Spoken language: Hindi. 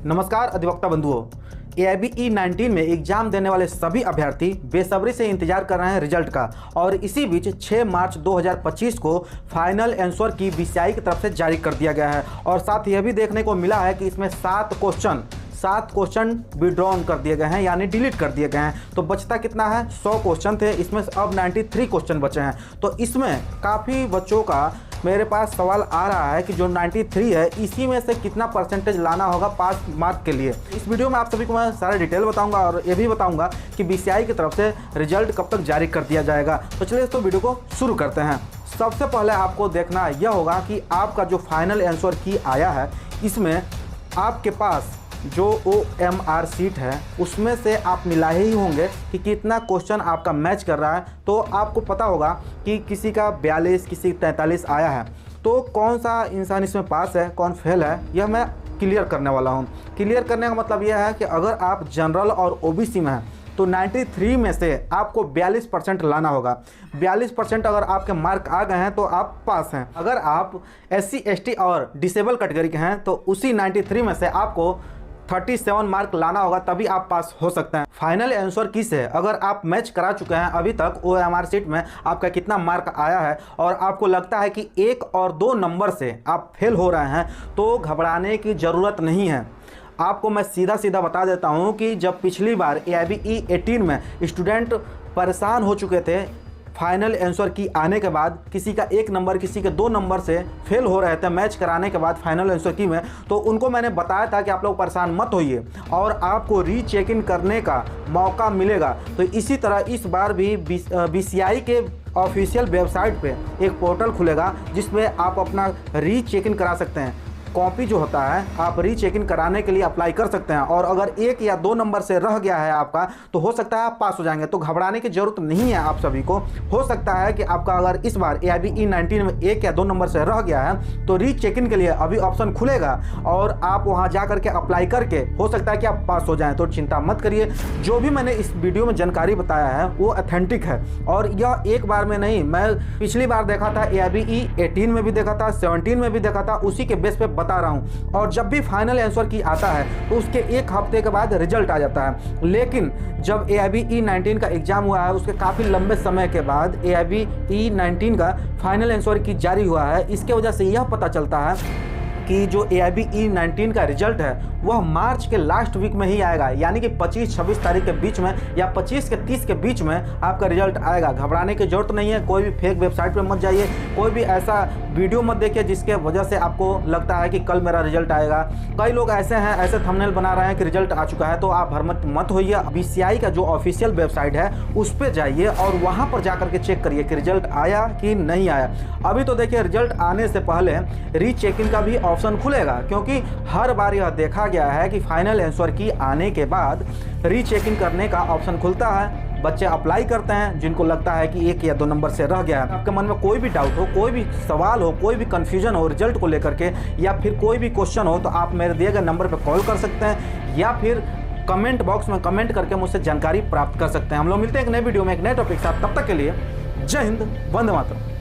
नमस्कार अधिवक्ता बंधुओं। AIBE 19 में एग्जाम देने वाले सभी अभ्यर्थी बेसब्री से इंतजार कर रहे हैं रिजल्ट का और इसी बीच 6 मार्च 2025 को फाइनल आंसर की BCI की तरफ से जारी कर दिया गया है और साथ यह भी देखने को मिला है कि इसमें 7 क्वेश्चन विड्रॉन कर दिए गए हैं, यानी डिलीट कर दिए गए हैं। तो बचता कितना है? 100 क्वेश्चन थे, इसमें अब 93 क्वेश्चन बचे हैं। तो इसमें काफ़ी बच्चों का मेरे पास सवाल आ रहा है कि जो 93 है इसी में से कितना परसेंटेज लाना होगा पास मार्क के लिए। इस वीडियो में आप सभी को मैं सारा डिटेल बताऊंगा और ये भी बताऊंगा कि BCI की तरफ से रिजल्ट कब तक जारी कर दिया जाएगा। तो चलिए इस वीडियो को शुरू करते हैं। सबसे पहले आपको देखना यह होगा कि आपका जो फाइनल आंसर की आया है इसमें आपके पास जो OMR सीट है उसमें से आप मिला ही होंगे कि कितना क्वेश्चन आपका मैच कर रहा है। तो आपको पता होगा कि किसी का 42, किसी 43 आया है। तो कौन सा इंसान इसमें पास है, कौन फेल है, यह मैं क्लियर करने वाला हूँ। क्लियर करने का मतलब यह है कि अगर आप जनरल और OBC में हैं तो 93 में से आपको 42% लाना होगा। 42% अगर आपके मार्क आ गए हैं तो आप पास हैं। अगर आप SC ST और डिसेबल कैटेगरी के हैं तो उसी 93 में से आपको 37 मार्क लाना होगा, तभी आप पास हो सकते हैं। फाइनल आंसर की से अगर आप मैच करा चुके हैं अभी तक OMR सीट में आपका कितना मार्क आया है और आपको लगता है कि 1 और 2 नंबर से आप फेल हो रहे हैं तो घबराने की ज़रूरत नहीं है। आपको मैं सीधा बता देता हूं कि जब पिछली बार AIBE 18 में स्टूडेंट परेशान हो चुके थे फाइनल आंसर की आने के बाद, किसी का 1 नंबर किसी के 2 नंबर से फेल हो रहे थे मैच कराने के बाद फाइनल आंसर की में, तो उनको मैंने बताया था कि आप लोग परेशान मत होइए और आपको रीचेक इन करने का मौका मिलेगा। तो इसी तरह इस बार भी BCI के ऑफिशियल वेबसाइट पे एक पोर्टल खुलेगा जिसमें आप अपना रीचेक इन करा सकते हैं। कॉपी जो होता है आप रीचेक इन कराने के लिए अप्लाई कर सकते हैं और अगर 1 या 2 नंबर से रह गया है आपका तो हो सकता है आप पास हो जाएंगे। तो घबराने की ज़रूरत नहीं है आप सभी को। हो सकता है कि आपका अगर इस बार AIBE 19 में 1 या 2 नंबर से रह गया है तो रीचेक इन के लिए अभी ऑप्शन खुलेगा और आप वहां जा करके अप्लाई करके हो सकता है कि आप पास हो जाएं। तो चिंता मत करिए। जो भी मैंने इस वीडियो में जानकारी बताया है वो ऑथेंटिक है और यह एक बार में नहीं, मैं पिछली बार देखा था AIBE 18 में भी देखा था, 17 में भी देखा था, उसी के बेस पे बता रहा हूं। और जब भी फाइनल आंसर की आता है तो उसके 1 हफ्ते के बाद रिजल्ट आ जाता है। लेकिन जब AIBE 19 का एग्जाम हुआ है उसके काफ़ी लंबे समय के बाद AIBE 19 का फाइनल आंसर की जारी हुआ है। इसके वजह से यह पता चलता है कि जो AIBE 19 का रिजल्ट है वह मार्च के लास्ट वीक में ही आएगा, यानी कि 25-26 तारीख के बीच में या 25 के 30 के बीच में आपका रिजल्ट आएगा। घबराने की जरूरत नहीं है। कोई भी फेक वेबसाइट पे मत जाइए, कोई भी ऐसा वीडियो मत देखिए जिसके वजह से आपको लगता है कि कल मेरा रिजल्ट आएगा। कई लोग ऐसे हैं, ऐसे थंबनेल बना रहे हैं कि रिजल्ट आ चुका है, तो आप भरमत मत होइए। BCI का जो ऑफिशियल वेबसाइट है उस पर जाइए और वहाँ पर जाकर के चेक करिए कि रिजल्ट आया कि नहीं आया। अभी तो देखिए रिजल्ट आने से पहले रीचेकिंग का भी ऑप्शन खुलेगा, क्योंकि हर बार यह देखा गया है कि फाइनल आंसर की आने के बाद रीचेकिंग करने का ऑप्शन खुलता है। बच्चे अप्लाई करते हैं जिनको लगता है कि 1 या 2 नंबर से रह गया है। आपके मन में कोई भी डाउट हो, कोई भी सवाल हो, कोई भी कन्फ्यूजन हो रिजल्ट को लेकर के या फिर कोई भी क्वेश्चन हो तो आप मेरे दिए गए नंबर पर कॉल कर सकते हैं या फिर कमेंट बॉक्स में कमेंट करके मुझसे जानकारी प्राप्त कर सकते हैं। हम लोग मिलते हैं एक नए वीडियो में एक नए टॉपिक के साथ। तब तक के लिए जय हिंद, वंदे मातरम।